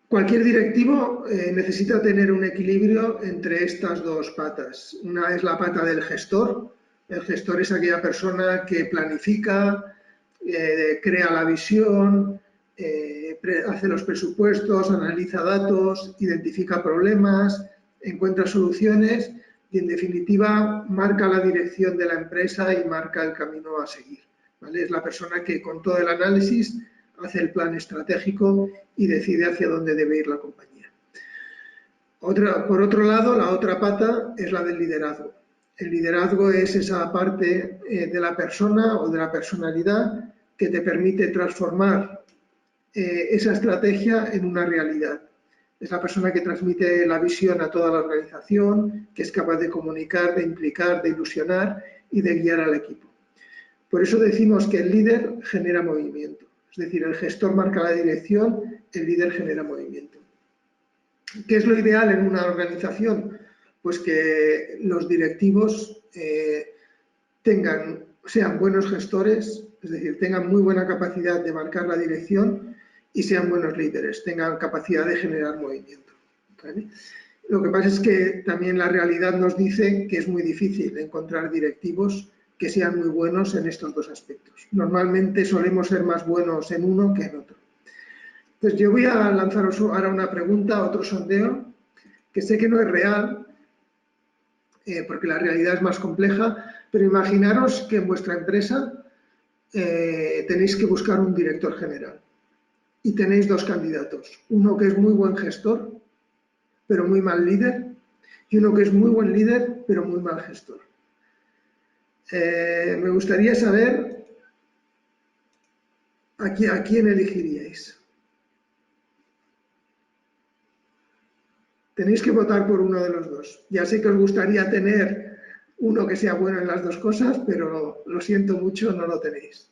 Cualquier directivo necesita tener un equilibrio entre estas dos patas. Una es la pata del gestor. El gestor es aquella persona que planifica, crea la visión, hace los presupuestos, analiza datos, identifica problemas, encuentra soluciones y, en definitiva, marca la dirección de la empresa y marca el camino a seguir, ¿vale? Es la persona que, con todo el análisis, hace el plan estratégico y decide hacia dónde debe ir la compañía. Por otro lado, la otra pata es la del liderazgo. El liderazgo es esa parte de la persona o de la personalidad que te permite transformar esa estrategia en una realidad. Es la persona que transmite la visión a toda la organización, que es capaz de comunicar, de implicar, de ilusionar y de guiar al equipo. Por eso decimos que el líder genera movimiento. Es decir, el gestor marca la dirección, el líder genera movimiento. ¿Qué es lo ideal en una organización? Pues que los directivos sean buenos gestores, es decir, tengan muy buena capacidad de marcar la dirección y sean buenos líderes, tengan capacidad de generar movimiento, ¿vale? Lo que pasa es que también la realidad nos dice que es muy difícil encontrar directivos que sean muy buenos en estos dos aspectos. Normalmente solemos ser más buenos en uno que en otro. Entonces yo voy a lanzaros ahora una pregunta, otro sondeo, que sé que no es real, porque la realidad es más compleja, pero imaginaros que en vuestra empresa tenéis que buscar un director general y tenéis dos candidatos, uno que es muy buen gestor, pero muy mal líder, y uno que es muy buen líder, pero muy mal gestor. Me gustaría saber a quién elegiríais. Tenéis que votar por uno de los dos. Ya sé que os gustaría tener uno que sea bueno en las dos cosas, pero lo siento mucho, no lo tenéis.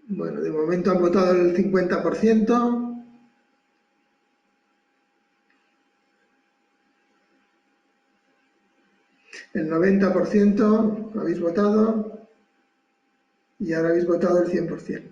Bueno, de momento han votado el 50%. El 90% habéis votado y ahora habéis votado el 100%.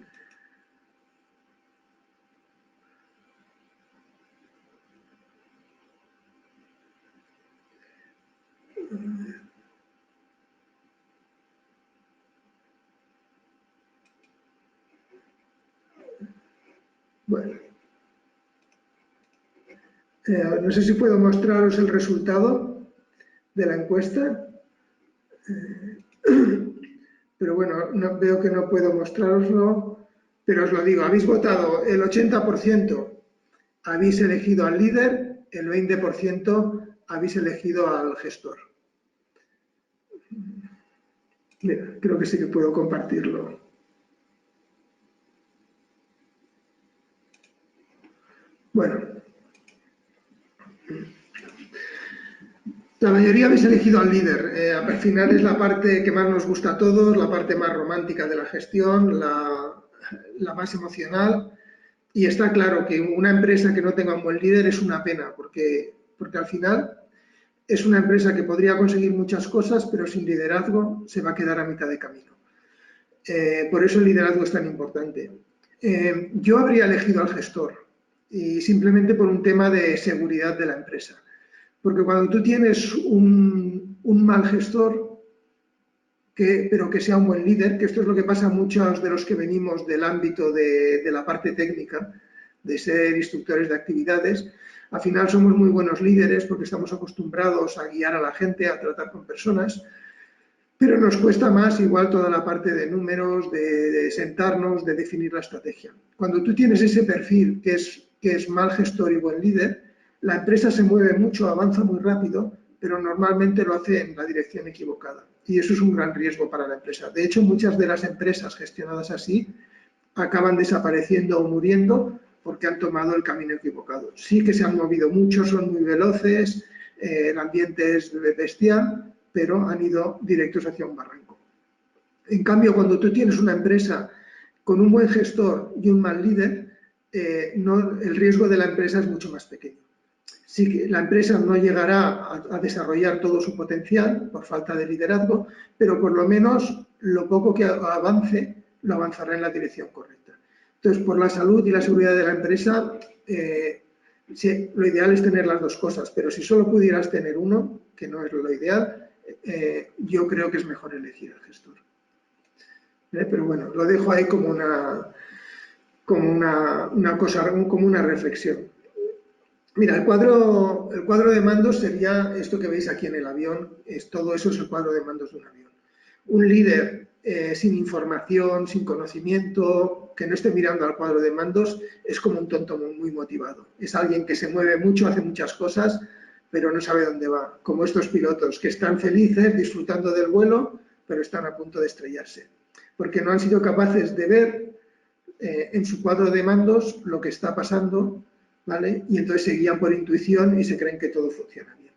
Bueno, no sé si puedo mostraros el resultado de la encuesta, pero bueno, veo que no puedo mostraroslo, pero os lo digo, habéis votado el 80%, habéis elegido al líder, el 20% habéis elegido al gestor. Mira, creo que sí que puedo compartirlo. Bueno, la mayoría habéis elegido al líder. Al final es la parte que más nos gusta a todos, la parte más romántica de la gestión, la más emocional. Y está claro que una empresa que no tenga un buen líder es una pena, porque al final es una empresa que podría conseguir muchas cosas, pero sin liderazgo se va a quedar a mitad de camino. Por eso el liderazgo es tan importante. Yo habría elegido al gestor, y simplemente por un tema de seguridad de la empresa. Porque cuando tú tienes un mal gestor, pero que sea un buen líder, que esto es lo que pasa a muchos de los que venimos del ámbito de la parte técnica, de ser instructores de actividades, al final somos muy buenos líderes porque estamos acostumbrados a guiar a la gente, a tratar con personas, pero nos cuesta más igual toda la parte de números, de sentarnos, de definir la estrategia. Cuando tú tienes ese perfil que es mal gestor y buen líder, la empresa se mueve mucho, avanza muy rápido, pero normalmente lo hace en la dirección equivocada. Y eso es un gran riesgo para la empresa. De hecho, muchas de las empresas gestionadas así acaban desapareciendo o muriendo porque han tomado el camino equivocado. Sí que se han movido mucho, son muy veloces, el ambiente es bestial, pero han ido directos hacia un barranco. En cambio, cuando tú tienes una empresa con un buen gestor y un mal líder, el riesgo de la empresa es mucho más pequeño. Sí que la empresa no llegará a desarrollar todo su potencial por falta de liderazgo, pero por lo menos lo poco que avance lo avanzará en la dirección correcta. Entonces, por la salud y la seguridad de la empresa, sí, lo ideal es tener las dos cosas, pero si solo pudieras tener uno, que no es lo ideal, yo creo que es mejor elegir el gestor. Pero bueno, lo dejo ahí como una cosa, como una reflexión. Mira, el cuadro de mandos sería esto que veis aquí en el avión, todo eso es el cuadro de mandos de un avión. Un líder sin información, sin conocimiento, que no esté mirando al cuadro de mandos, es como un tonto muy motivado. Es alguien que se mueve mucho, hace muchas cosas, pero no sabe dónde va. Como estos pilotos que están felices, disfrutando del vuelo, pero están a punto de estrellarse. Porque no han sido capaces de ver en su cuadro de mandos lo que está pasando, ¿vale? Y entonces se guían por intuición y se creen que todo funciona bien.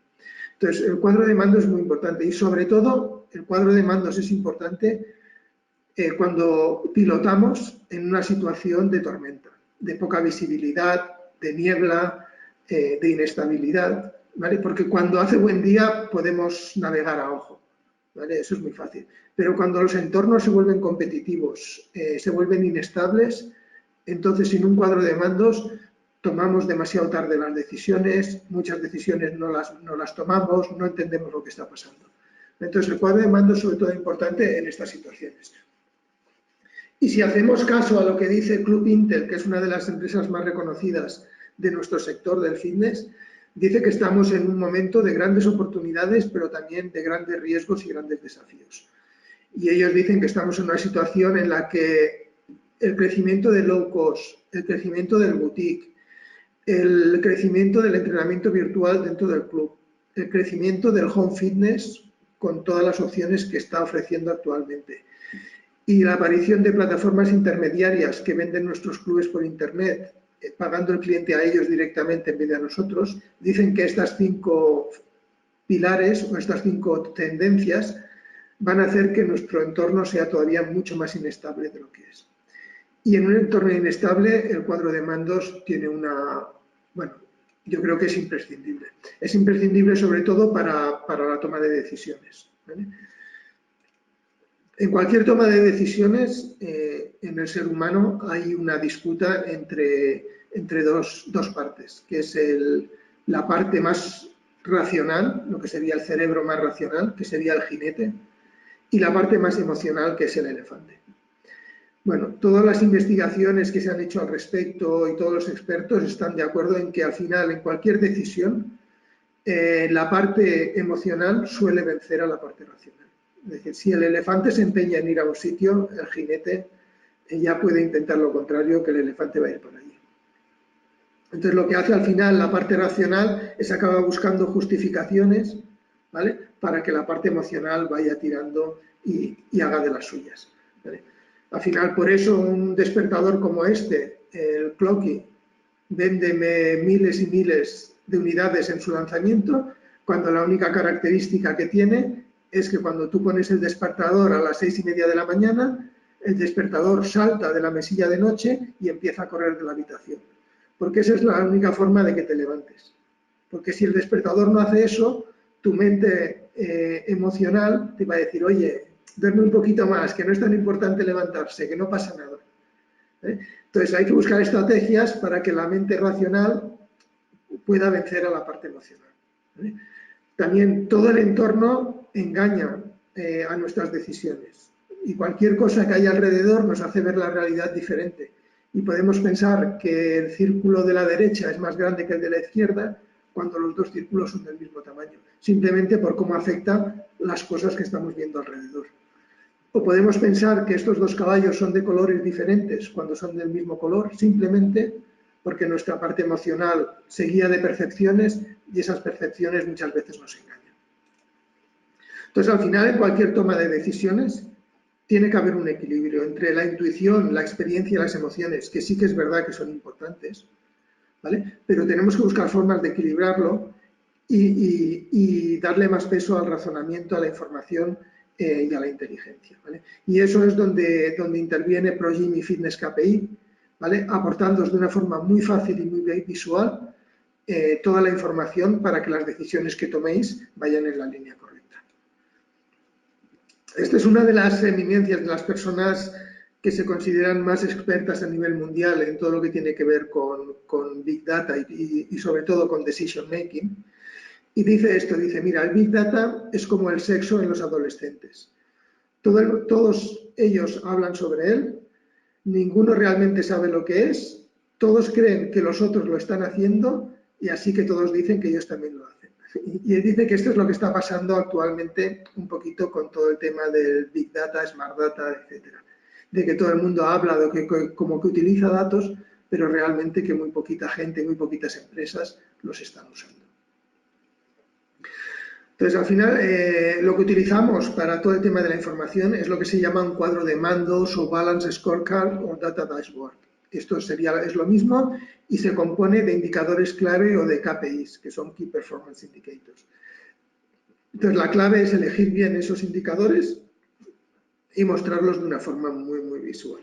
Entonces, el cuadro de mandos es muy importante y sobre todo el cuadro de mandos es importante cuando pilotamos en una situación de tormenta, de poca visibilidad, de niebla, de inestabilidad, ¿vale? Porque cuando hace buen día podemos navegar a ojo, ¿vale? Eso es muy fácil. Pero cuando los entornos se vuelven competitivos, se vuelven inestables, entonces sin un cuadro de mandos tomamos demasiado tarde las decisiones, muchas decisiones no las tomamos, no entendemos lo que está pasando. Entonces el cuadro de mando es sobre todo importante en estas situaciones. Y si hacemos caso a lo que dice Club Intel, que es una de las empresas más reconocidas de nuestro sector del fitness, dice que estamos en un momento de grandes oportunidades, pero también de grandes riesgos y grandes desafíos. Y ellos dicen que estamos en una situación en la que el crecimiento del low cost, el crecimiento del boutique, el crecimiento del entrenamiento virtual dentro del club, el crecimiento del home fitness con todas las opciones que está ofreciendo actualmente y la aparición de plataformas intermediarias que venden nuestros clubes por internet, pagando el cliente a ellos directamente en vez de a nosotros, dicen que estas 5 pilares o estas 5 tendencias van a hacer que nuestro entorno sea todavía mucho más inestable de lo que es. Y en un entorno inestable, el cuadro de mandos tiene bueno, yo creo que es imprescindible. Es imprescindible sobre todo para la toma de decisiones, ¿vale? En cualquier toma de decisiones, en el ser humano hay una disputa entre dos partes, que es la parte más racional, lo que sería el cerebro más racional, que sería el jinete, y la parte más emocional, que es el elefante. Bueno, todas las investigaciones que se han hecho al respecto y todos los expertos están de acuerdo en que al final, en cualquier decisión, la parte emocional suele vencer a la parte racional. Es decir, si el elefante se empeña en ir a un sitio, el jinete ya puede intentar lo contrario, que el elefante va a ir por allí. Entonces, lo que hace al final la parte racional es acabar buscando justificaciones, ¿vale?, para que la parte emocional vaya tirando y haga de las suyas, ¿vale? Al final, por eso un despertador como este, el Clocky, vende miles y miles de unidades en su lanzamiento, cuando la única característica que tiene es que cuando tú pones el despertador a las 6:30 de la mañana, el despertador salta de la mesilla de noche y empieza a correr de la habitación. Porque esa es la única forma de que te levantes. Porque si el despertador no hace eso, tu mente emocional te va a decir, oye, duerme un poquito más, que no es tan importante levantarse, que no pasa nada. Entonces hay que buscar estrategias para que la mente racional pueda vencer a la parte emocional. También todo el entorno engaña a nuestras decisiones y cualquier cosa que haya alrededor nos hace ver la realidad diferente. Y podemos pensar que el círculo de la derecha es más grande que el de la izquierda cuando los dos círculos son del mismo tamaño, simplemente por cómo afectan las cosas que estamos viendo alrededor. O podemos pensar que estos dos caballos son de colores diferentes cuando son del mismo color, simplemente porque nuestra parte emocional se guía de percepciones y esas percepciones muchas veces nos engañan. Entonces, al final, en cualquier toma de decisiones, tiene que haber un equilibrio entre la intuición, la experiencia y las emociones, que sí que es verdad que son importantes, ¿vale? Pero tenemos que buscar formas de equilibrarlo y darle más peso al razonamiento, a la información y a la inteligencia, ¿vale? Y eso es donde interviene ProGym y Fitness KPI, ¿vale?, aportándoos de una forma muy fácil y muy visual toda la información para que las decisiones que toméis vayan en la línea correcta. Esta es una de las eminencias de las personas que se consideran más expertas a nivel mundial en todo lo que tiene que ver con Big Data y sobre todo con Decision Making. Y dice esto, dice, mira, el Big Data es como el sexo en los adolescentes. Todos ellos hablan sobre él, ninguno realmente sabe lo que es, todos creen que los otros lo están haciendo y así que todos dicen que ellos también lo hacen. Y él dice que esto es lo que está pasando actualmente un poquito con todo el tema del Big Data, Smart Data, etcétera. De que todo el mundo habla de que como que utiliza datos, pero realmente que muy poquita gente, muy poquitas empresas los están usando. Entonces, al final, lo que utilizamos para todo el tema de la información es lo que se llama un cuadro de mandos o Balance Scorecard o Data Dashboard. Esto es lo mismo y se compone de indicadores clave o de KPIs, que son Key Performance Indicators. Entonces, la clave es elegir bien esos indicadores y mostrarlos de una forma muy, muy visual.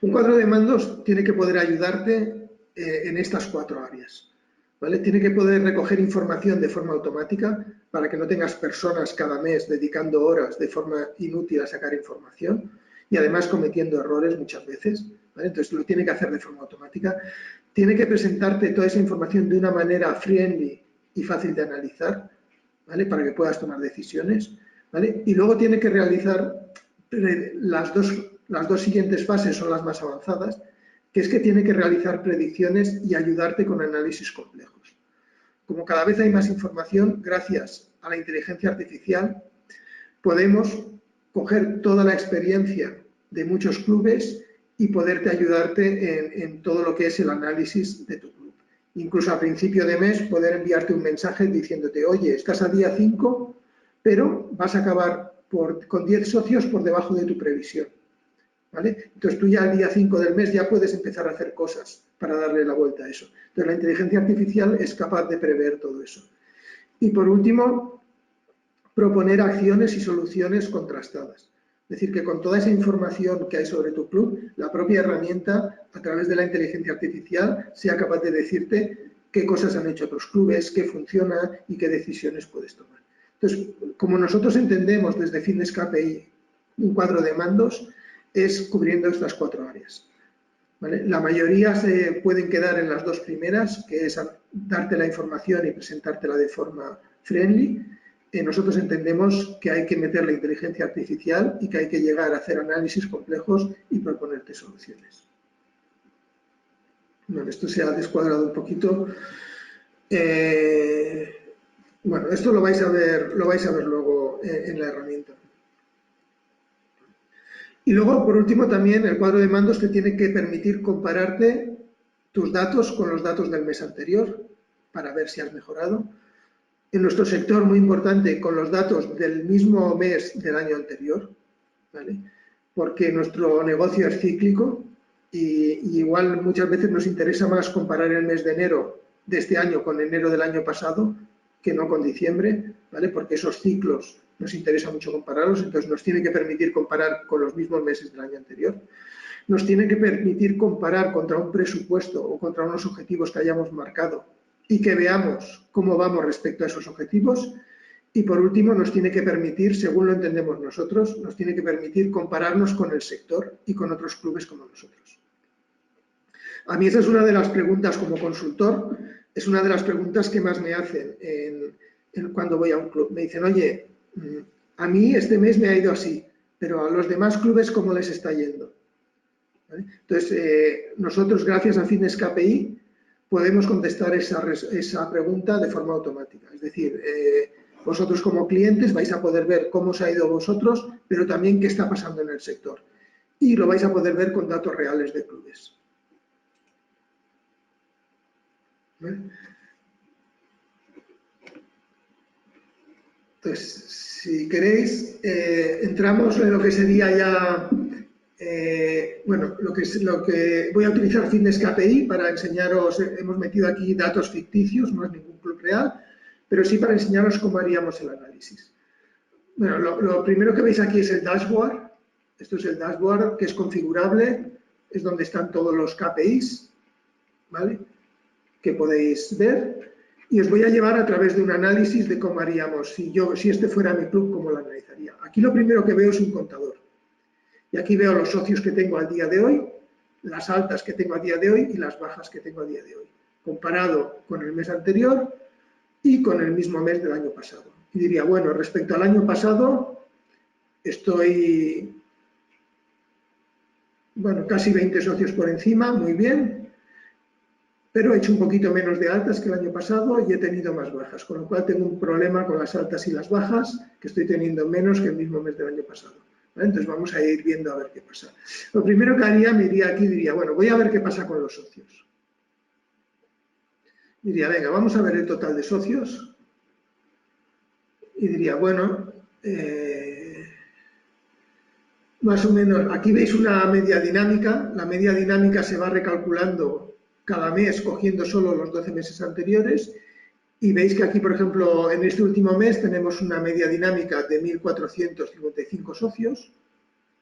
Un cuadro de mandos tiene que poder ayudarte en estas 4 áreas. ¿Vale? Tiene que poder recoger información de forma automática para que no tengas personas cada mes dedicando horas de forma inútil a sacar información y además cometiendo errores muchas veces. ¿Vale? Entonces lo tiene que hacer de forma automática. Tiene que presentarte toda esa información de una manera friendly y fácil de analizar, ¿vale? Para que puedas tomar decisiones. ¿Vale? Y luego tiene que realizar las dos siguientes fases, son las más avanzadas, que es que tiene que realizar predicciones y ayudarte con análisis complejos. Como cada vez hay más información, gracias a la inteligencia artificial, podemos coger toda la experiencia de muchos clubes y poderte ayudarte en todo lo que es el análisis de tu club. Incluso a principio de mes poder enviarte un mensaje diciéndote, oye, estás a día 5, pero vas a acabar con 10 socios por debajo de tu previsión. ¿Vale? Entonces tú ya al día 5 del mes ya puedes empezar a hacer cosas para darle la vuelta a eso. Entonces la inteligencia artificial es capaz de prever todo eso. Y por último, proponer acciones y soluciones contrastadas. Es decir, que con toda esa información que hay sobre tu club, la propia herramienta, a través de la inteligencia artificial, sea capaz de decirte qué cosas han hecho otros clubes, qué funciona y qué decisiones puedes tomar. Entonces, como nosotros entendemos desde Fitness KPI un cuadro de mandos, es cubriendo estas 4 áreas. ¿Vale? La mayoría se pueden quedar en las 2 primeras, que es darte la información y presentártela de forma friendly. Nosotros entendemos que hay que meter la inteligencia artificial y que hay que llegar a hacer análisis complejos y proponerte soluciones. Bueno, esto se ha descuadrado un poquito. Bueno, esto lo vais a ver luego en la herramienta. Y luego, por último, también el cuadro de mandos te tiene que permitir compararte tus datos con los datos del mes anterior para ver si has mejorado. En nuestro sector, muy importante, con los datos del mismo mes del año anterior, ¿vale? Porque nuestro negocio es cíclico y igual muchas veces nos interesa más comparar el mes de enero de este año con enero del año pasado que no con diciembre, ¿vale? Porque esos ciclos nos interesa mucho compararlos, entonces nos tiene que permitir comparar con los mismos meses del año anterior. Nos tiene que permitir comparar contra un presupuesto o contra unos objetivos que hayamos marcado y que veamos cómo vamos respecto a esos objetivos. Y por último, nos tiene que permitir, según lo entendemos nosotros, nos tiene que permitir compararnos con el sector y con otros clubes como nosotros. A mí esa es una de las preguntas como consultor, es una de las preguntas que más me hacen cuando voy a un club. Me dicen, oye, a mí este mes me ha ido así, pero a los demás clubes, ¿cómo les está yendo? ¿Vale? Entonces, nosotros, gracias a Fitness KPI, podemos contestar esa pregunta de forma automática. Es decir, vosotros como clientes vais a poder ver cómo os ha ido vosotros, pero también qué está pasando en el sector. Y lo vais a poder ver con datos reales de clubes. ¿Vale? Entonces, si queréis, entramos en lo que sería ya, bueno, lo que voy a utilizar Fitness KPI para enseñaros, hemos metido aquí datos ficticios, no es ningún club real, pero sí para enseñaros cómo haríamos el análisis. Bueno, lo primero que veis aquí es el dashboard. Esto es el dashboard que es configurable, es donde están todos los KPIs, ¿vale? Que podéis ver. Y os voy a llevar a través de un análisis de cómo haríamos, si este fuera mi club, cómo lo analizaría. Aquí lo primero que veo es un contador. Y aquí veo los socios que tengo al día de hoy, las altas que tengo a día de hoy y las bajas que tengo a día de hoy, comparado con el mes anterior y con el mismo mes del año pasado. Y diría, bueno, respecto al año pasado, estoy, bueno, casi 20 socios por encima, muy bien, pero he hecho un poquito menos de altas que el año pasado y he tenido más bajas, con lo cual tengo un problema con las altas y las bajas, que estoy teniendo menos que el mismo mes del año pasado. ¿Vale? Entonces vamos a ir viendo a ver qué pasa. Lo primero que haría, me iría aquí y diría, bueno, voy a ver qué pasa con los socios. Diría, venga, vamos a ver el total de socios. Y diría, bueno, más o menos, aquí veis una media dinámica. La media dinámica se va recalculando cada mes cogiendo solo los 12 meses anteriores. Y veis que aquí, por ejemplo, en este último mes tenemos una media dinámica de 1.455 socios.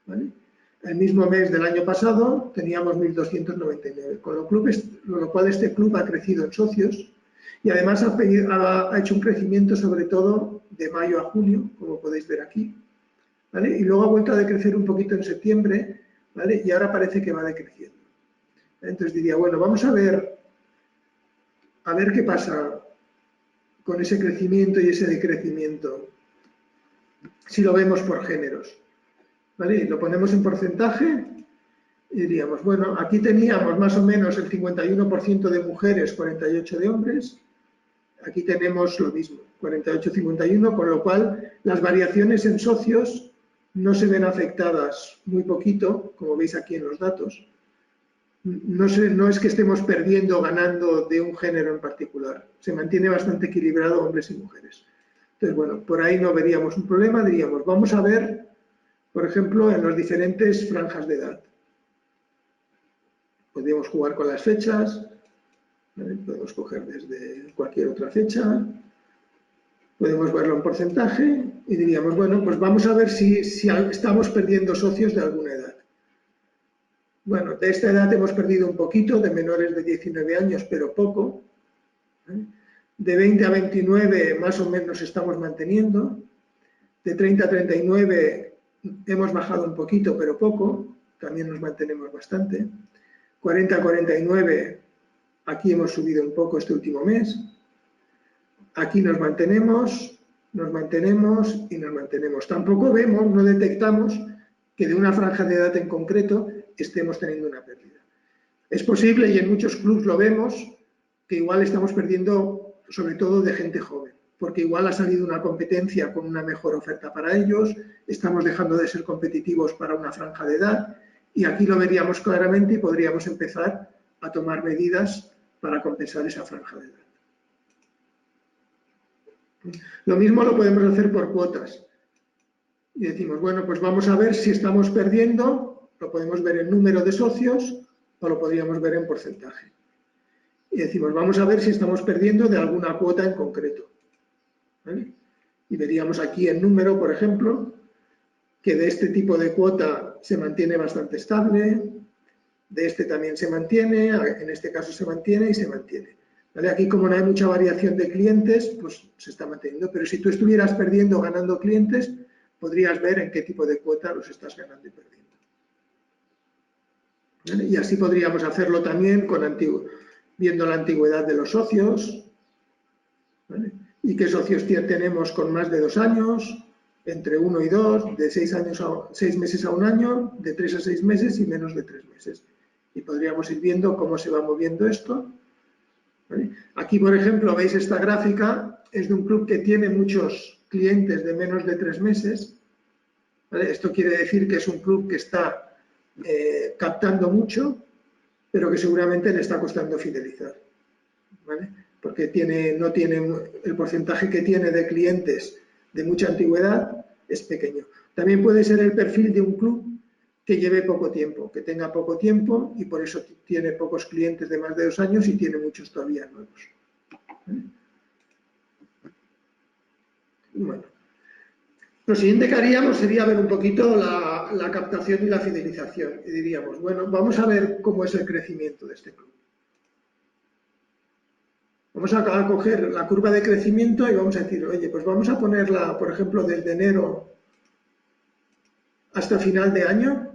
¿Vale? El mismo mes del año pasado teníamos 1.299, con lo cual este club ha crecido en socios y además ha hecho un crecimiento sobre todo de mayo a junio, como podéis ver aquí. ¿Vale? Y luego ha vuelto a decrecer un poquito en septiembre, ¿vale? Y ahora parece que va decreciendo. Entonces diría, bueno, vamos a ver qué pasa con ese crecimiento y ese decrecimiento, si lo vemos por géneros. ¿Vale? Lo ponemos en porcentaje y diríamos, bueno, aquí teníamos más o menos el 51% de mujeres, 48% de hombres. Aquí tenemos lo mismo, 48-51, con lo cual las variaciones en socios no se ven afectadas muy poquito, como veis aquí en los datos. No es que estemos perdiendo o ganando de un género en particular. Se mantiene bastante equilibrado hombres y mujeres. Entonces, bueno, por ahí no veríamos un problema. Diríamos, vamos a ver, por ejemplo, en las diferentes franjas de edad. Podemos jugar con las fechas. ¿Vale? Podemos coger desde cualquier otra fecha. Podemos verlo en porcentaje y diríamos, bueno, pues vamos a ver si estamos perdiendo socios de alguna edad. Bueno, de esta edad hemos perdido un poquito, de menores de 19 años, pero poco. De 20 a 29 más o menos estamos manteniendo. De 30 a 39 hemos bajado un poquito, pero poco. También nos mantenemos bastante. 40 a 49, aquí hemos subido un poco este último mes. Aquí nos mantenemos y nos mantenemos. Tampoco vemos, no detectamos que de una franja de edad en concreto estemos teniendo una pérdida. Es posible, y en muchos clubs lo vemos, que igual estamos perdiendo sobre todo de gente joven, porque igual ha salido una competencia con una mejor oferta para ellos, estamos dejando de ser competitivos para una franja de edad, y aquí lo veríamos claramente y podríamos empezar a tomar medidas para compensar esa franja de edad. Lo mismo lo podemos hacer por cuotas. Y decimos, bueno, pues vamos a ver si estamos perdiendo, lo podemos ver en número de socios o lo podríamos ver en porcentaje. Y decimos, vamos a ver si estamos perdiendo de alguna cuota en concreto. ¿Vale? Y veríamos aquí en número, por ejemplo, que de este tipo de cuota se mantiene bastante estable, de este también se mantiene, en este caso se mantiene y se mantiene. ¿Vale? Aquí, como no hay mucha variación de clientes, pues se está manteniendo. Pero si tú estuvieras perdiendo o ganando clientes, podrías ver en qué tipo de cuota los estás ganando y perdiendo. ¿Vale? Y así podríamos hacerlo también viendo la antigüedad de los socios. ¿Vale? Y qué socios tenemos con más de 2 años, entre 1 y 2, de 6 meses a 1 año, de 3 a 6 meses y menos de 3 meses. Y podríamos ir viendo cómo se va moviendo esto. ¿Vale? Aquí, por ejemplo, veis esta gráfica, es de un club que tiene muchos clientes de menos de 3 meses. ¿Vale? Esto quiere decir que es un club que está captando mucho, pero que seguramente le está costando fidelizar. ¿Vale? Porque no tiene el porcentaje que tiene de clientes de mucha antigüedad es pequeño. También puede ser el perfil de un club que lleve poco tiempo, que tenga poco tiempo y por eso tiene pocos clientes de más de 2 años y tiene muchos todavía nuevos. Bueno, lo siguiente que haríamos sería ver un poquito la captación y la fidelización y diríamos, bueno, vamos a ver cómo es el crecimiento de este club. Vamos a coger la curva de crecimiento y vamos a decir, oye, pues vamos a ponerla, por ejemplo, desde enero hasta final de año.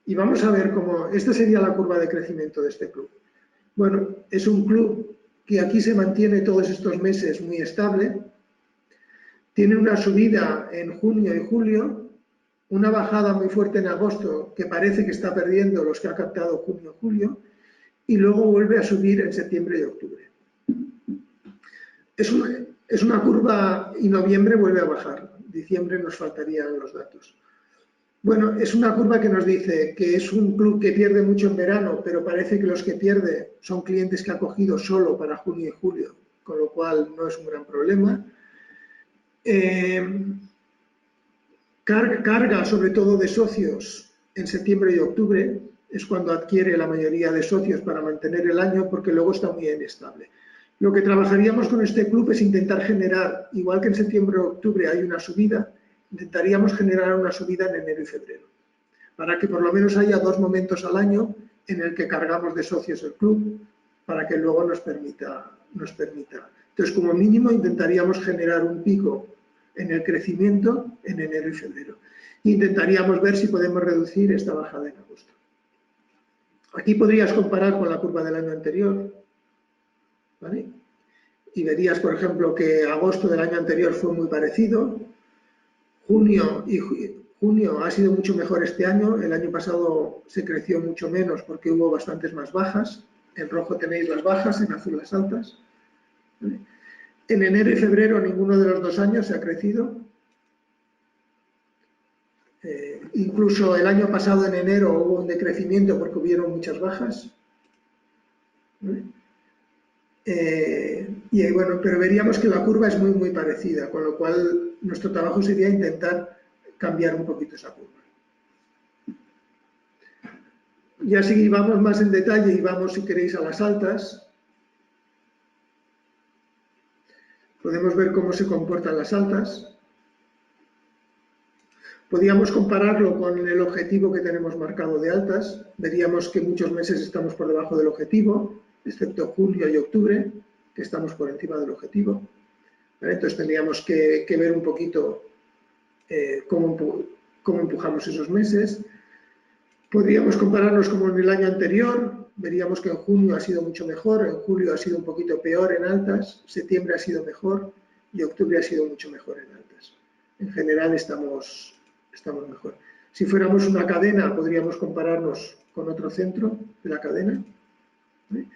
Y vamos a ver cómo, esta sería la curva de crecimiento de este club. Bueno, es un club que aquí se mantiene todos estos meses muy estable, tiene una subida en junio y julio, una bajada muy fuerte en agosto que parece que está perdiendo los que ha captado junio y julio, y luego vuelve a subir en septiembre y octubre. Es una curva y noviembre vuelve a bajar, diciembre nos faltarían los datos. Bueno, es una curva que nos dice que es un club que pierde mucho en verano, pero parece que los que pierde son clientes que ha cogido solo para junio y julio, con lo cual no es un gran problema. Carga sobre todo de socios en septiembre y octubre, es cuando adquiere la mayoría de socios para mantener el año, porque luego está muy inestable. Lo que trabajaríamos con este club es intentar generar, igual que en septiembre o octubre hay una subida, intentaríamos generar una subida en enero y febrero, para que por lo menos haya 2 momentos al año en el que cargamos de socios el club, para que luego nos permita. Entonces, como mínimo, intentaríamos generar un pico en el crecimiento en enero y febrero. Intentaríamos ver si podemos reducir esta bajada en agosto. Aquí podrías comparar con la curva del año anterior, ¿vale? Y verías, por ejemplo, que agosto del año anterior fue muy parecido. Junio ha sido mucho mejor este año. El año pasado se creció mucho menos porque hubo bastantes más bajas. En rojo tenéis las bajas, en azul las altas, ¿vale? En enero y febrero ninguno de los 2 años se ha crecido. Incluso el año pasado en enero hubo un decrecimiento porque hubieron muchas bajas, ¿vale? Y bueno, pero veríamos que la curva es muy, muy parecida, con lo cual nuestro trabajo sería intentar cambiar un poquito esa curva. Ya si vamos más en detalle y vamos, si queréis, a las altas, podemos ver cómo se comportan las altas. Podríamos compararlo con el objetivo que tenemos marcado de altas. Veríamos que muchos meses estamos por debajo del objetivo, excepto julio y octubre, que estamos por encima del objetivo. ¿Vale? Entonces tendríamos que ver un poquito cómo empujamos esos meses. Podríamos compararnos como en el año anterior. Veríamos que en junio ha sido mucho mejor, en julio ha sido un poquito peor en altas, septiembre ha sido mejor y octubre ha sido mucho mejor en altas. En general estamos mejor. Si fuéramos una cadena, podríamos compararnos con otro centro de la cadena, ¿vale?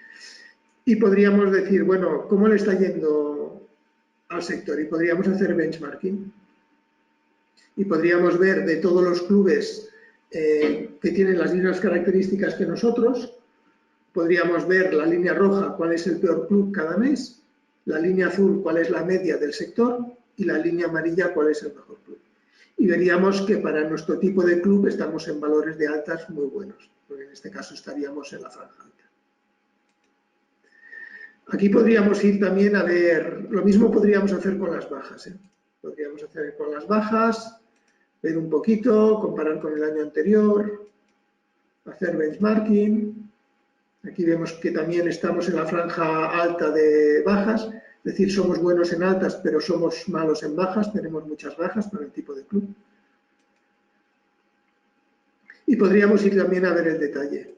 Y podríamos decir, bueno, ¿cómo le está yendo al sector? Y podríamos hacer benchmarking. Y podríamos ver de todos los clubes que tienen las mismas características que nosotros, podríamos ver la línea roja, cuál es el peor club cada mes, la línea azul, cuál es la media del sector, y la línea amarilla, cuál es el mejor club. Y veríamos que para nuestro tipo de club estamos en valores de altas muy buenos, porque en este caso estaríamos en la franja alta. Aquí podríamos ir también a ver, lo mismo podríamos hacer con las bajas, ¿eh? Podríamos hacer con las bajas, ver un poquito, comparar con el año anterior, hacer benchmarking. Aquí vemos que también estamos en la franja alta de bajas, es decir, somos buenos en altas, pero somos malos en bajas, tenemos muchas bajas para el tipo de club. Y podríamos ir también a ver el detalle.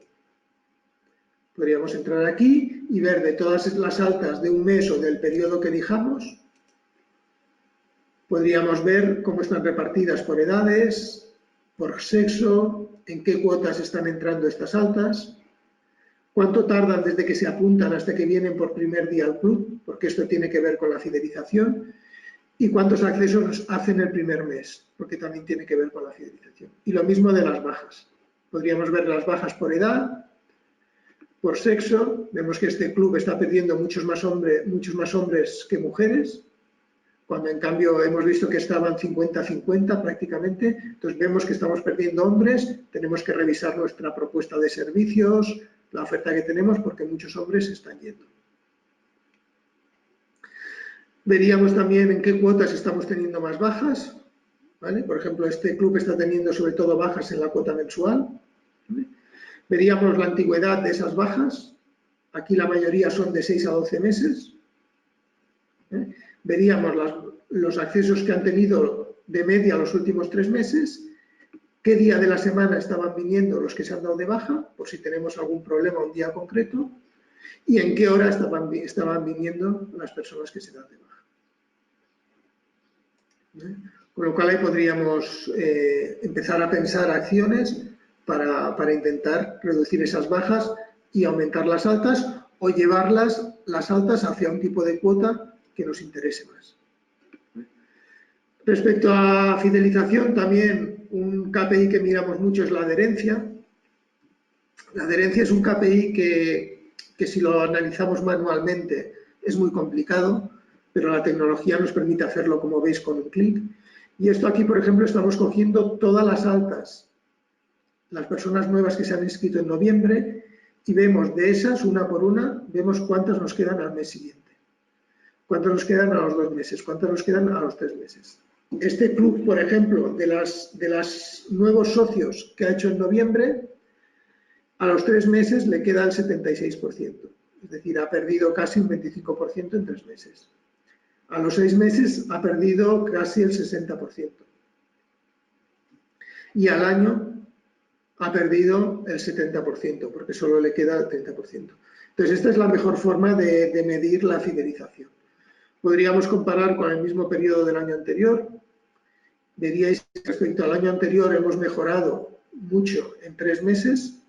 Podríamos entrar aquí y ver de todas las altas de un mes o del periodo que elijamos. Podríamos ver cómo están repartidas por edades, por sexo, en qué cuotas están entrando estas altas, cuánto tardan desde que se apuntan hasta que vienen por primer día al club, porque esto tiene que ver con la fidelización, y cuántos accesos hacen el primer mes, porque también tiene que ver con la fidelización. Y lo mismo de las bajas. Podríamos ver las bajas por edad, por sexo. Vemos que este club está perdiendo muchos más hombres que mujeres, cuando en cambio hemos visto que estaban 50-50 prácticamente. Entonces vemos que estamos perdiendo hombres, tenemos que revisar nuestra propuesta de servicios, la oferta que tenemos, porque muchos hombres se están yendo. Veríamos también en qué cuotas estamos teniendo más bajas, ¿vale? Por ejemplo, este club está teniendo sobre todo bajas en la cuota mensual, ¿vale? Veríamos la antigüedad de esas bajas, aquí la mayoría son de 6 a 12 meses, ¿eh? Veríamos los accesos que han tenido de media los últimos 3 meses qué día de la semana estaban viniendo los que se han dado de baja, por si tenemos algún problema un día concreto, y en qué hora estaban viniendo las personas que se dan de baja. Con lo cual ahí podríamos empezar a pensar acciones para intentar reducir esas bajas y aumentar las altas o llevarlas las altas hacia un tipo de cuota que nos interese más. Respecto a fidelización, también un KPI que miramos mucho es la adherencia. La adherencia es un KPI que si lo analizamos manualmente es muy complicado, pero la tecnología nos permite hacerlo, como veis, con un clic. Y esto aquí, por ejemplo, estamos cogiendo todas las altas, las personas nuevas que se han inscrito en noviembre, y vemos de esas, una por una, vemos cuántas nos quedan al mes siguiente, cuántas nos quedan a los 2 meses, cuántas nos quedan a los 3 meses. Este club, por ejemplo, de los nuevos socios que ha hecho en noviembre, a los 3 meses le queda el 76%, es decir, ha perdido casi un 25% en 3 meses. A los 6 meses ha perdido casi el 60%. Y al año ha perdido el 70%, porque solo le queda el 30%. Entonces, esta es la mejor forma de medir la fidelización. Podríamos comparar con el mismo periodo del año anterior. Veríais que respecto al año anterior hemos mejorado mucho en 3 meses.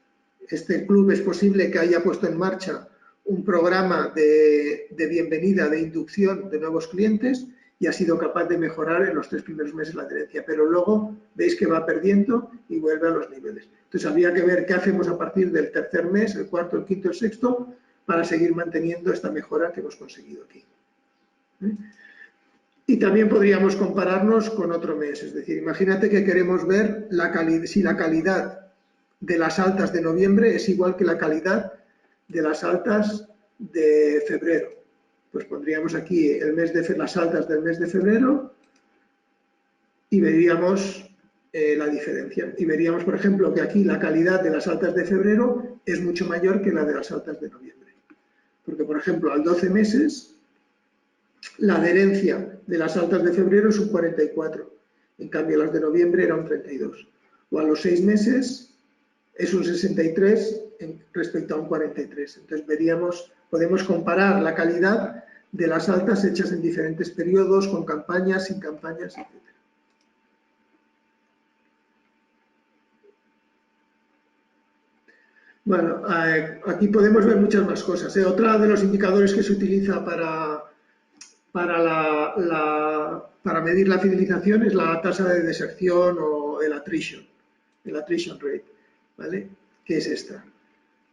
Este club es posible que haya puesto en marcha un programa de bienvenida, de inducción de nuevos clientes y ha sido capaz de mejorar en los 3 primeros meses la adherencia, pero luego veis que va perdiendo y vuelve a los niveles. Entonces habría que ver qué hacemos a partir del tercer mes, el cuarto, el quinto, el sexto, para seguir manteniendo esta mejora que hemos conseguido aquí. Y también podríamos compararnos con otro mes, es decir, imagínate que queremos ver si la calidad de las altas de noviembre es igual que la calidad de las altas de febrero. Pues pondríamos aquí las altas del mes de febrero y veríamos la diferencia. Y veríamos, por ejemplo, que aquí la calidad de las altas de febrero es mucho mayor que la de las altas de noviembre. Porque, por ejemplo, al 12 meses, la adherencia de las altas de febrero es un 44. En cambio, las de noviembre era un 32. O a los 6 meses es un 63 respecto a un 43. Entonces podemos comparar la calidad de las altas hechas en diferentes periodos, con campañas, sin campañas, etc. Bueno, aquí podemos ver muchas más cosas. Otra de los indicadores que se utiliza para medir la fidelización es la tasa de deserción o el attrition rate, ¿vale? ¿Qué es esta?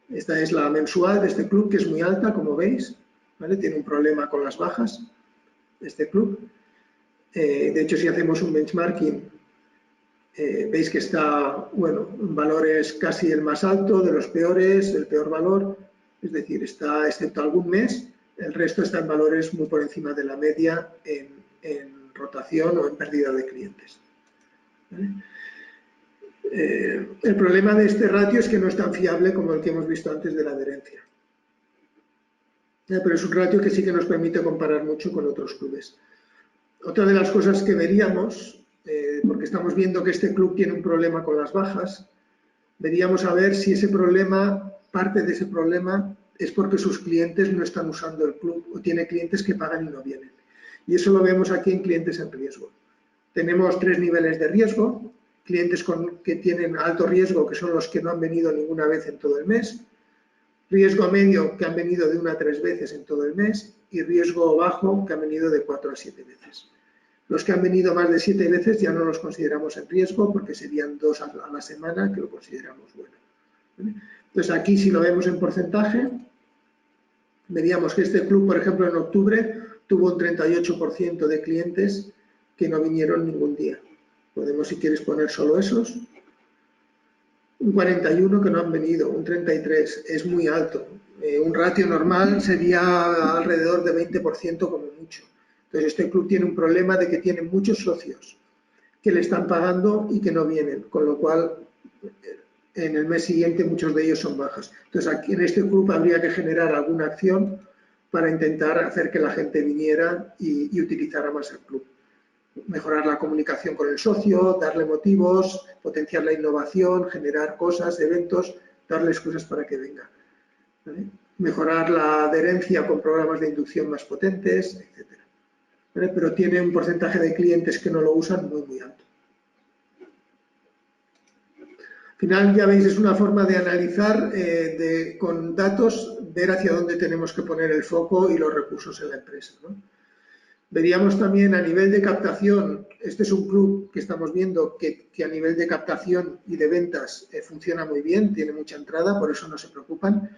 Esta es la mensual de este club, que es muy alta, como veis, ¿vale? Tiene un problema con las bajas, este club. De hecho, si hacemos un benchmarking, veis que está, bueno, en valores casi el más alto, de los peores, el peor valor, es decir, está, excepto algún mes, el resto está en valores muy por encima de la media en rotación o en pérdida de clientes. ¿Vale? El problema de este ratio es que no es tan fiable como el que hemos visto antes de la adherencia. Pero es un ratio que sí que nos permite comparar mucho con otros clubes. Otra de las cosas que veríamos, porque estamos viendo que este club tiene un problema con las bajas, veríamos a ver si ese problema, parte de ese problema, es porque sus clientes no están usando el club o tiene clientes que pagan y no vienen. Y eso lo vemos aquí en clientes en riesgo. Tenemos 3 niveles de riesgo. Clientes que tienen alto riesgo, que son los que no han venido ninguna vez en todo el mes, riesgo medio, que han venido de 1 a 3 veces en todo el mes, y riesgo bajo, que han venido de 4 a 7 veces. Los que han venido más de 7 veces ya no los consideramos en riesgo, porque serían 2 a la semana, que lo consideramos bueno. ¿Vale? Entonces aquí, si lo vemos en porcentaje, veríamos que este club, por ejemplo, en octubre, tuvo un 38% de clientes que no vinieron ningún día. Podemos, si quieres, poner solo esos. Un 41 que no han venido, un 33, es muy alto. Un ratio normal sería alrededor de 20% como mucho. Entonces, este club tiene un problema de que tiene muchos socios que le están pagando y que no vienen, con lo cual en el mes siguiente muchos de ellos son bajas. Entonces, aquí en este club habría que generar alguna acción para intentar hacer que la gente viniera y utilizara más el club. mejorar la comunicación con el socio, darle motivos, potenciar la innovación, generar cosas, eventos, darles cosas para que venga. ¿Vale? Mejorar la adherencia con programas de inducción más potentes, etc. ¿Vale? Pero tiene un porcentaje de clientes que no lo usan muy, muy alto. Al final, ya veis, es una forma de analizar con datos, ver hacia dónde tenemos que poner el foco y los recursos en la empresa, ¿no? Veríamos también a nivel de captación, este es un club que estamos viendo que a nivel de captación y de ventas funciona muy bien, tiene mucha entrada, por eso no se preocupan.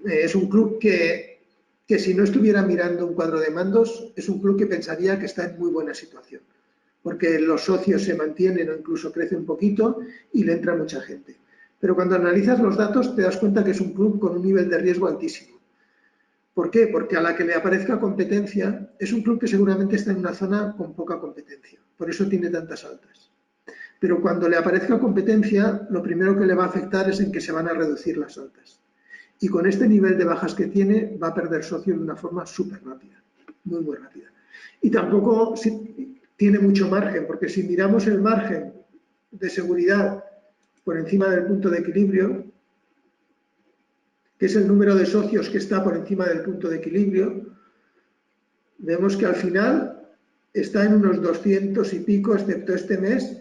Es un club que si no estuviera mirando un cuadro de mandos, es un club que pensaría que está en muy buena situación, porque los socios se mantienen o incluso crece un poquito y le entra mucha gente. Pero cuando analizas los datos te das cuenta que es un club con un nivel de riesgo altísimo. ¿Por qué? Porque a la que le aparezca competencia, es un club que seguramente está en una zona con poca competencia, por eso tiene tantas altas. Pero cuando le aparezca competencia, lo primero que le va a afectar es en que se van a reducir las altas. Y con este nivel de bajas que tiene, va a perder socios de una forma súper rápida, muy, muy rápida. Y tampoco tiene mucho margen, porque si miramos el margen de seguridad por encima del punto de equilibrio, que es el número de socios que está por encima del punto de equilibrio, vemos que al final está en unos 200 y pico, excepto este mes,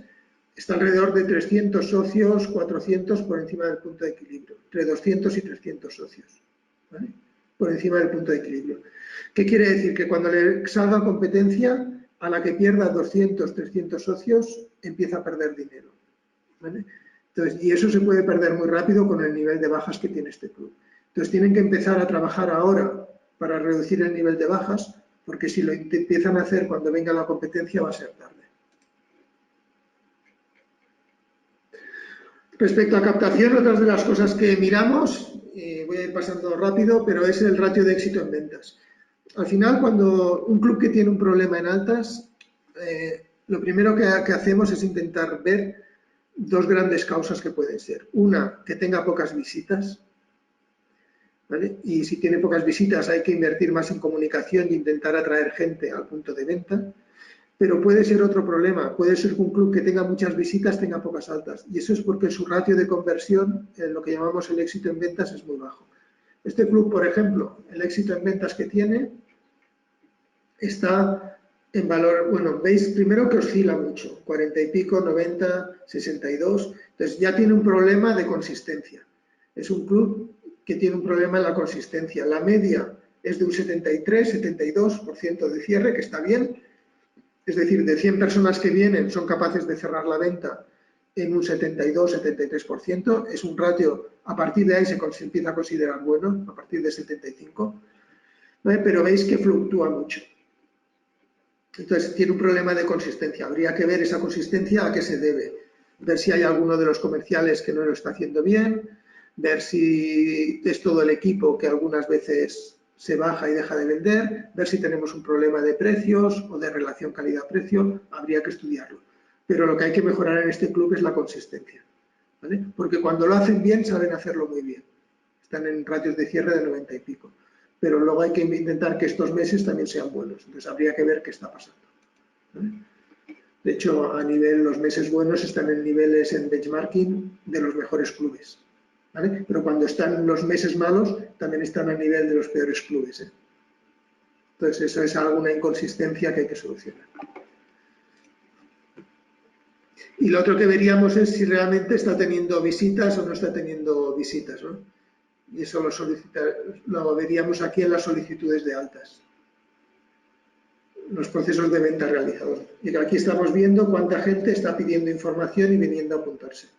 está alrededor de 300 socios, 400 por encima del punto de equilibrio, entre 200 y 300 socios, ¿vale? Por encima del punto de equilibrio. ¿Qué quiere decir? Que cuando le salga competencia, a la que pierda 200, 300 socios, empieza a perder dinero, ¿vale? Entonces, y eso se puede perder muy rápido con el nivel de bajas que tiene este club. Entonces, tienen que empezar a trabajar ahora para reducir el nivel de bajas, porque si lo empiezan a hacer cuando venga la competencia va a ser tarde. Respecto a captación, otras de las cosas que miramos, voy a ir pasando rápido, pero es el ratio de éxito en ventas. Al final, cuando un club que tiene un problema en altas, lo primero que hacemos es intentar ver dos grandes causas que pueden ser. Una, que tenga pocas visitas, ¿vale? Y si tiene pocas visitas hay que invertir más en comunicación e intentar atraer gente al punto de venta. Pero puede ser otro problema, puede ser que un club que tenga muchas visitas tenga pocas altas. Y eso es porque su ratio de conversión, lo que llamamos el éxito en ventas, es muy bajo. Este club, por ejemplo, el éxito en ventas que tiene está en valor, bueno, veis primero que oscila mucho, 40 y pico, 90, 62, entonces ya tiene un problema de consistencia. Es un club que tiene un problema en la consistencia. La media es de un 73, 72% de cierre, que está bien. Es decir, de 100 personas que vienen son capaces de cerrar la venta en un 72, 73%. Es un ratio, a partir de ahí se empieza a considerar bueno, a partir de 75. ¿Vale? Pero veis que fluctúa mucho. Entonces, tiene un problema de consistencia. Habría que ver esa consistencia a qué se debe. Ver si hay alguno de los comerciales que no lo está haciendo bien, ver si es todo el equipo que algunas veces se baja y deja de vender, ver si tenemos un problema de precios o de relación calidad-precio, habría que estudiarlo. Pero lo que hay que mejorar en este club es la consistencia, ¿vale? Porque cuando lo hacen bien, saben hacerlo muy bien. Están en ratios de cierre de 90 y pico. Pero luego hay que intentar que estos meses también sean buenos. Entonces habría que ver qué está pasando, ¿vale? De hecho, a nivel, los meses buenos están en niveles en benchmarking de los mejores clubes, ¿vale? Pero cuando están los meses malos, también están a nivel de los peores clubes, ¿eh? Entonces, eso es alguna inconsistencia que hay que solucionar. Y lo otro que veríamos es si realmente está teniendo visitas o no está teniendo visitas, ¿no? Y eso lo veríamos aquí en las solicitudes de altas, los procesos de venta realizados. Y aquí estamos viendo cuánta gente está pidiendo información y viniendo a apuntarse,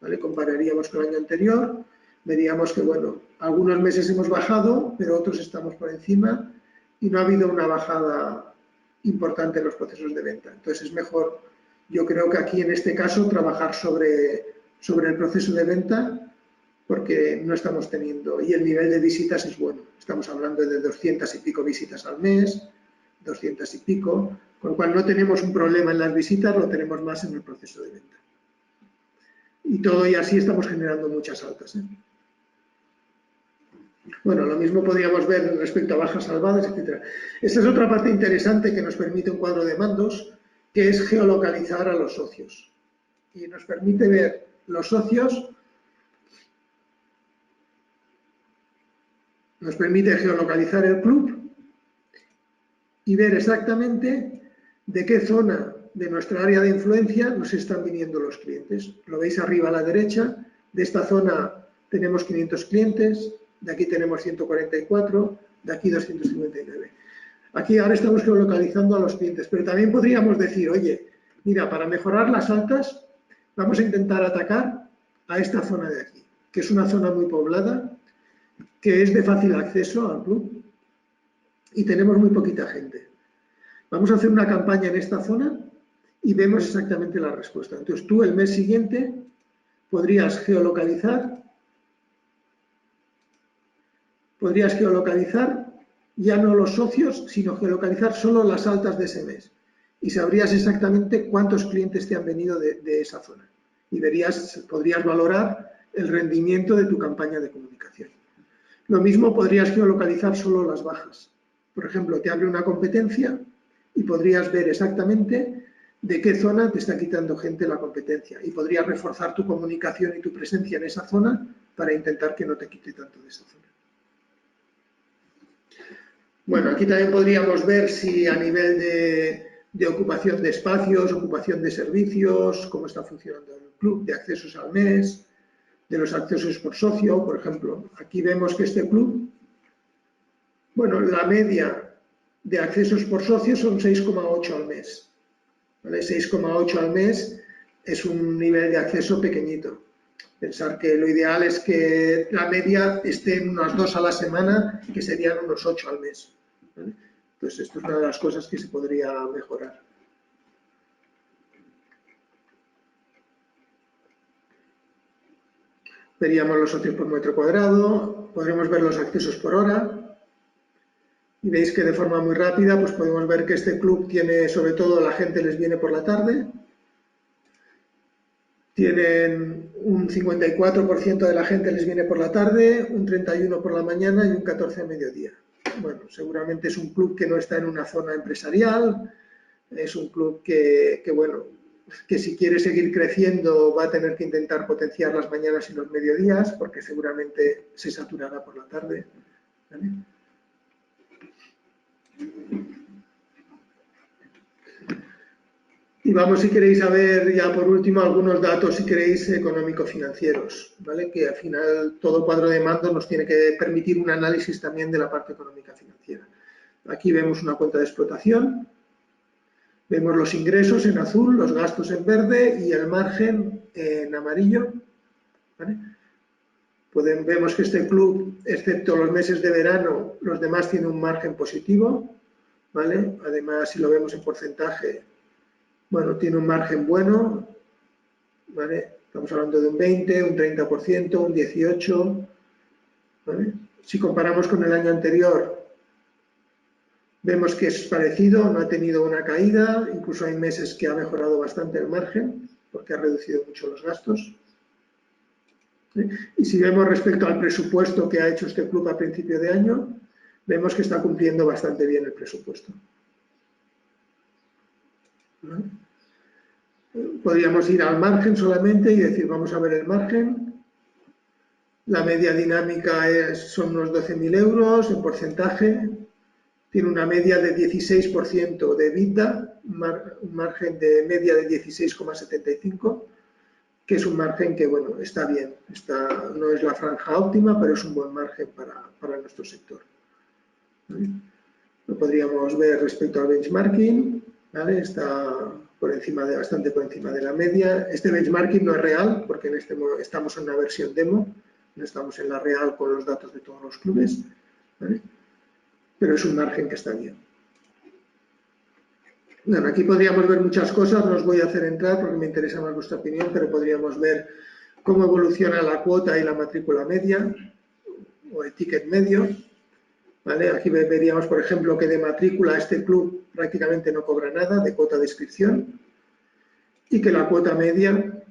¿vale? Compararíamos con el año anterior, veríamos que, bueno, algunos meses hemos bajado, pero otros estamos por encima y no ha habido una bajada importante en los procesos de venta. Entonces es mejor, yo creo que aquí en este caso, trabajar sobre el proceso de venta, porque no estamos teniendo, y el nivel de visitas es bueno. Estamos hablando de 200 y pico visitas al mes, 200 y pico, con lo cual no tenemos un problema en las visitas, lo tenemos más en el proceso de venta. Y todo y así estamos generando muchas altas, ¿eh? Bueno, lo mismo podríamos ver respecto a bajas salvadas, etc. Esta es otra parte interesante que nos permite un cuadro de mandos. que es geolocalizar a los socios. Y nos permite ver los socios, nos permite geolocalizar el club y ver exactamente de qué zona de nuestra área de influencia nos están viniendo los clientes. Lo veis arriba a la derecha, de esta zona tenemos 500 clientes, de aquí tenemos 144, de aquí 259. Aquí ahora estamos geolocalizando a los clientes, pero también podríamos decir, oye, mira, para mejorar las altas, vamos a intentar atacar a esta zona de aquí, que es una zona muy poblada, que es de fácil acceso al club y tenemos muy poquita gente. Vamos a hacer una campaña en esta zona y vemos exactamente la respuesta. Entonces tú el mes siguiente podrías geolocalizar ya no los socios, sino geolocalizar solo las altas de ese mes. Y sabrías exactamente cuántos clientes te han venido de esa zona. Y podrías valorar el rendimiento de tu campaña de comunicación. Lo mismo podrías geolocalizar solo las bajas. Por ejemplo, te abre una competencia y podrías ver exactamente de qué zona te está quitando gente la competencia. Y podrías reforzar tu comunicación y tu presencia en esa zona para intentar que no te quite tanto de esa zona. Bueno, aquí también podríamos ver si a nivel de ocupación de espacios, ocupación de servicios, cómo está funcionando el club, de accesos al mes, de los accesos por socio, por ejemplo. Aquí vemos que este club, bueno, la media de accesos por socio son 6,8 al mes. ¿Vale? 6,8 al mes es un nivel de acceso pequeñito. Pensar que lo ideal es que la media esté en unas 2 a la semana, que serían unos 8 al mes. ¿Vale? Entonces, esto es una de las cosas que se podría mejorar. Veríamos los socios por metro cuadrado, podremos ver los accesos por hora. Y veis que de forma muy rápida pues podemos ver que este club tiene, sobre todo la gente les viene por la tarde. Tienen un 54% de la gente les viene por la tarde, un 31% por la mañana y un 14% a mediodía. Bueno, seguramente es un club que no está en una zona empresarial, es un club que bueno, que si quiere seguir creciendo va a tener que intentar potenciar las mañanas y los mediodías, porque seguramente se saturará por la tarde. ¿Vale? Y vamos, si queréis, a ver ya por último algunos datos, si queréis, económico-financieros, ¿vale? Que al final todo cuadro de mando nos tiene que permitir un análisis también de la parte económica financiera. Aquí vemos una cuenta de explotación, vemos los ingresos en azul, los gastos en verde y el margen en amarillo, ¿vale? Vemos que este club, excepto los meses de verano, los demás tienen un margen positivo, ¿vale? Además, si lo vemos en porcentaje, bueno, tiene un margen bueno, ¿vale? Estamos hablando de un 20, un 30%, un 18%, ¿vale? Si comparamos con el año anterior, vemos que es parecido, no ha tenido una caída, incluso hay meses que ha mejorado bastante el margen, porque ha reducido mucho los gastos. ¿Sí? Y si vemos respecto al presupuesto que ha hecho este club a principio de año, vemos que está cumpliendo bastante bien el presupuesto. ¿Vale? Podríamos ir al margen solamente y decir, vamos a ver el margen. La media dinámica son unos 12.000 euros en porcentaje. Tiene una media de 16% de EBITDA, un margen de media de 16,75, que es un margen que, bueno, está bien. No es la franja óptima, pero es un buen margen para nuestro sector. ¿Vale? Lo podríamos ver respecto al benchmarking, ¿vale? Está bastante por encima de la media. Este benchmarking no es real, porque estamos en una versión demo, no estamos en la real con los datos de todos los clubes, ¿vale? Pero es un margen que está bien. Bueno, aquí podríamos ver muchas cosas, no os voy a hacer entrar porque me interesa más vuestra opinión, pero podríamos ver cómo evoluciona la cuota y la matrícula media, o el ticket medio. ¿Vale? Aquí veríamos, por ejemplo, que de matrícula este club prácticamente no cobra nada de cuota de inscripción y que la cuota media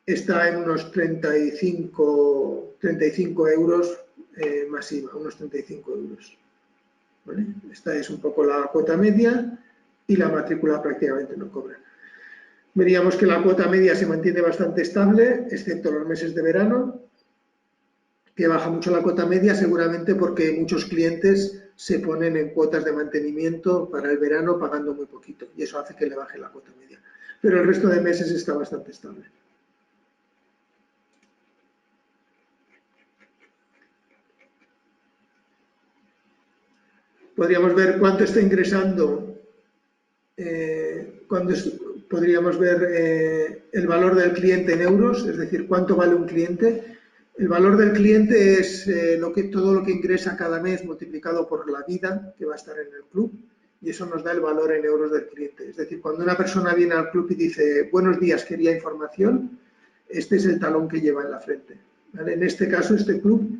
está en unos 35 euros masiva, unos 35 euros. ¿Vale? Esta es un poco la cuota media y la matrícula prácticamente no cobra. Veríamos que la cuota media se mantiene bastante estable, excepto los meses de verano, que baja mucho la cuota media seguramente porque muchos clientes se ponen en cuotas de mantenimiento para el verano pagando muy poquito y eso hace que le baje la cuota media. Pero el resto de meses está bastante estable. Podríamos ver cuánto está ingresando, podríamos ver el valor del cliente en euros, es decir, cuánto vale un cliente. El valor del cliente es todo lo que ingresa cada mes multiplicado por la vida que va a estar en el club y eso nos da el valor en euros del cliente. Es decir, cuando una persona viene al club y dice buenos días, quería información, este es el talón que lleva en la frente. ¿Vale? En este caso, este club,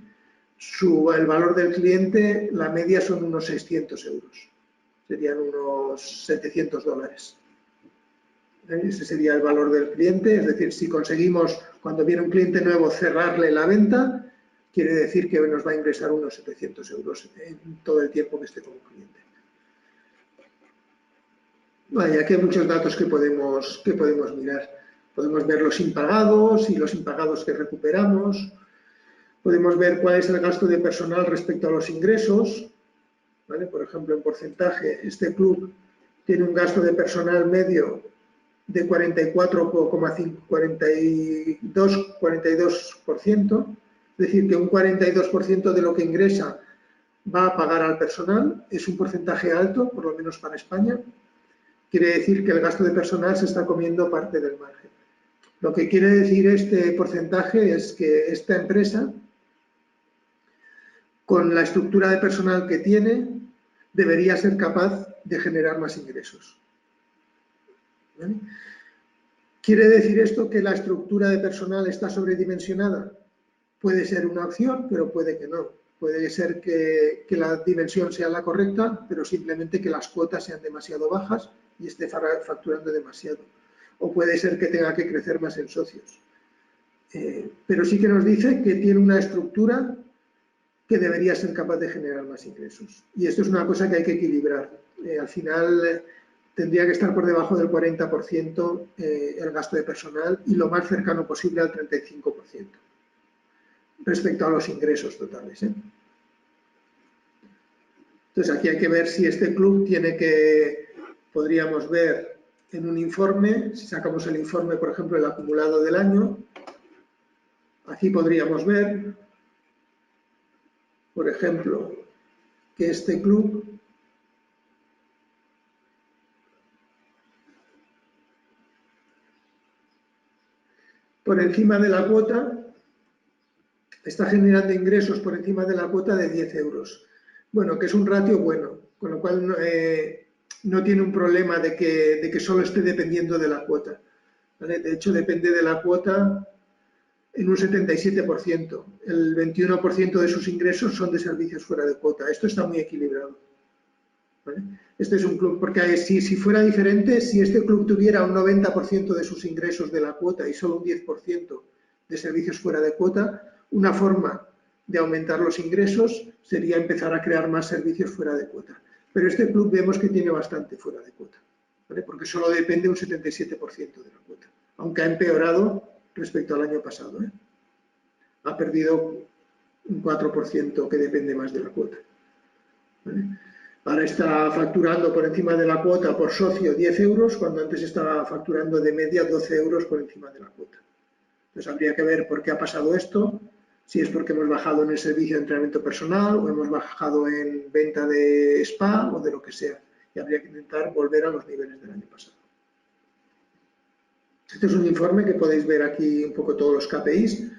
el valor del cliente, la media son unos 600 euros. Serían unos $700. Ese sería el valor del cliente, es decir, si conseguimos, cuando viene un cliente nuevo, cerrarle la venta, quiere decir que nos va a ingresar unos 700 euros en todo el tiempo que esté como cliente. Vale, aquí hay muchos datos que podemos mirar. Podemos ver los impagados y los impagados que recuperamos. Podemos ver cuál es el gasto de personal respecto a los ingresos. ¿Vale? Por ejemplo, en porcentaje, este club tiene un gasto de personal medio de 42%, es decir, que un 42% de lo que ingresa va a pagar al personal, es un porcentaje alto, por lo menos para España. Quiere decir que el gasto de personal se está comiendo parte del margen. Lo que quiere decir este porcentaje es que esta empresa, con la estructura de personal que tiene, debería ser capaz de generar más ingresos. ¿Vale? ¿Quiere decir esto que la estructura de personal está sobredimensionada? Puede ser una opción, pero puede que no. Puede ser que la dimensión sea la correcta, pero simplemente que las cuotas sean demasiado bajas y esté facturando demasiado. O puede ser que tenga que crecer más en socios. Pero sí que nos dice que tiene una estructura que debería ser capaz de generar más ingresos. Y esto es una cosa que hay que equilibrar. Al final tendría que estar por debajo del 40% el gasto de personal y lo más cercano posible al 35% respecto a los ingresos totales. Entonces aquí hay que ver si este club podríamos ver en un informe, si sacamos el informe, por ejemplo, el acumulado del año, aquí podríamos ver, por ejemplo, que este club por encima de la cuota está generando ingresos por encima de la cuota de 10 euros. Bueno, que es un ratio bueno, con lo cual no tiene un problema de que solo esté dependiendo de la cuota. ¿Vale? De hecho, depende de la cuota en un 77%. El 21% de sus ingresos son de servicios fuera de cuota. Esto está muy equilibrado. ¿Vale? Este es un club, porque si fuera diferente, si este club tuviera un 90% de sus ingresos de la cuota y solo un 10% de servicios fuera de cuota, una forma de aumentar los ingresos sería empezar a crear más servicios fuera de cuota. Pero este club vemos que tiene bastante fuera de cuota, ¿vale? Porque solo depende un 77% de la cuota, aunque ha empeorado respecto al año pasado. Ha perdido un 4% que depende más de la cuota. ¿Vale? Ahora está facturando por encima de la cuota por socio 10 euros, cuando antes estaba facturando de media 12 euros por encima de la cuota. Entonces habría que ver por qué ha pasado esto, si es porque hemos bajado en el servicio de entrenamiento personal o hemos bajado en venta de spa o de lo que sea. Y habría que intentar volver a los niveles del año pasado. Este es un informe que podéis ver aquí un poco todos los KPIs.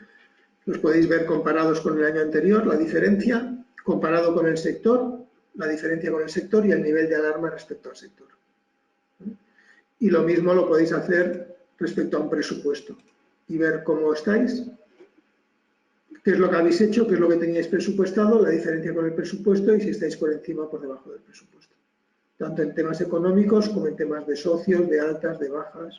Los podéis ver comparados con el año anterior, la diferencia, comparado con el sector, la diferencia con el sector y el nivel de alarma respecto al sector. Y lo mismo lo podéis hacer respecto a un presupuesto y ver cómo estáis, qué es lo que habéis hecho, qué es lo que teníais presupuestado, la diferencia con el presupuesto y si estáis por encima o por debajo del presupuesto. Tanto en temas económicos como en temas de socios, de altas, de bajas.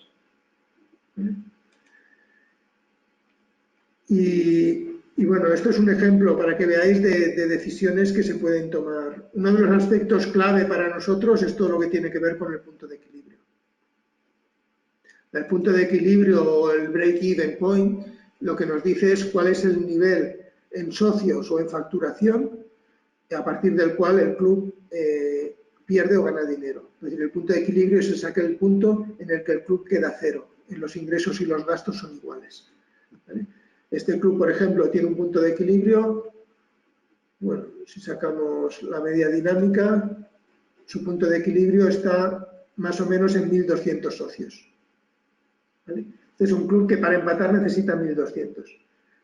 Y Y bueno, esto es un ejemplo para que veáis de decisiones que se pueden tomar. Uno de los aspectos clave para nosotros es todo lo que tiene que ver con el punto de equilibrio. El punto de equilibrio o el break-even point lo que nos dice es cuál es el nivel en socios o en facturación a partir del cual el club pierde o gana dinero. Es decir, el punto de equilibrio es aquel punto en el que el club queda cero, en los ingresos y los gastos son iguales. ¿Vale? Este club, por ejemplo, tiene un punto de equilibrio. Bueno, si sacamos la media dinámica, su punto de equilibrio está más o menos en 1.200 socios. ¿Vale? Este es un club que para empatar necesita 1.200.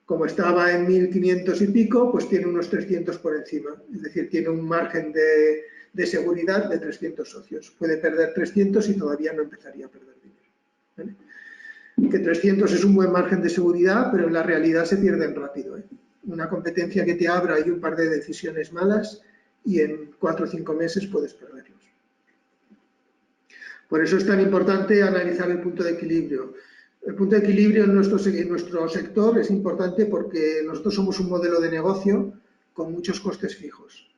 Como estaba en 1.500 y pico, pues tiene unos 300 por encima. Es decir, tiene un margen de seguridad de 300 socios. Puede perder 300 y todavía no empezaría a perder dinero. ¿Vale? Que 300 es un buen margen de seguridad, pero en la realidad se pierden rápido. Una competencia que te abra y un par de decisiones malas y en 4 o 5 meses puedes perderlos. Por eso es tan importante analizar el punto de equilibrio. El punto de equilibrio en nuestro sector es importante porque nosotros somos un modelo de negocio con muchos costes fijos.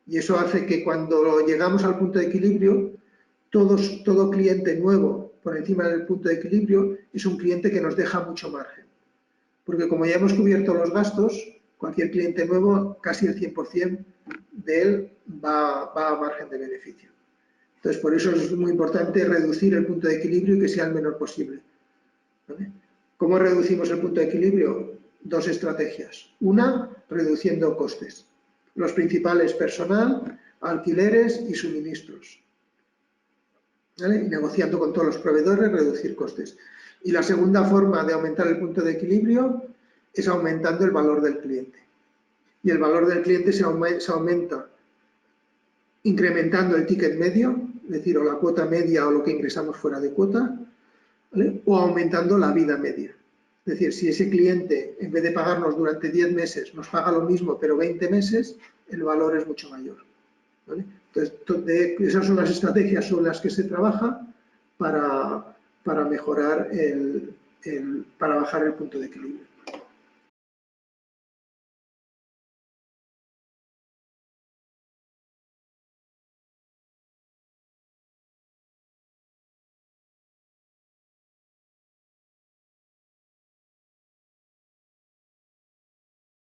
Y eso hace que cuando llegamos al punto de equilibrio, todo cliente nuevo por encima del punto de equilibrio es un cliente que nos deja mucho margen. Porque como ya hemos cubierto los gastos, cualquier cliente nuevo, casi el 100% de él va a margen de beneficio. Entonces, por eso es muy importante reducir el punto de equilibrio y que sea el menor posible. ¿Vale? ¿Cómo reducimos el punto de equilibrio? Dos estrategias. Una, reduciendo costes. Los principales, personal, alquileres y suministros. ¿Vale? Y negociando con todos los proveedores, reducir costes. Y la segunda forma de aumentar el punto de equilibrio es aumentando el valor del cliente. Y el valor del cliente se aumenta incrementando el ticket medio, es decir, o la cuota media o lo que ingresamos fuera de cuota, ¿vale? O aumentando la vida media. Es decir, si ese cliente, en vez de pagarnos durante 10 meses, nos paga lo mismo, pero 20 meses, el valor es mucho mayor. ¿Vale? Entonces, esas son las estrategias sobre las que se trabaja para mejorar para bajar el punto de equilibrio.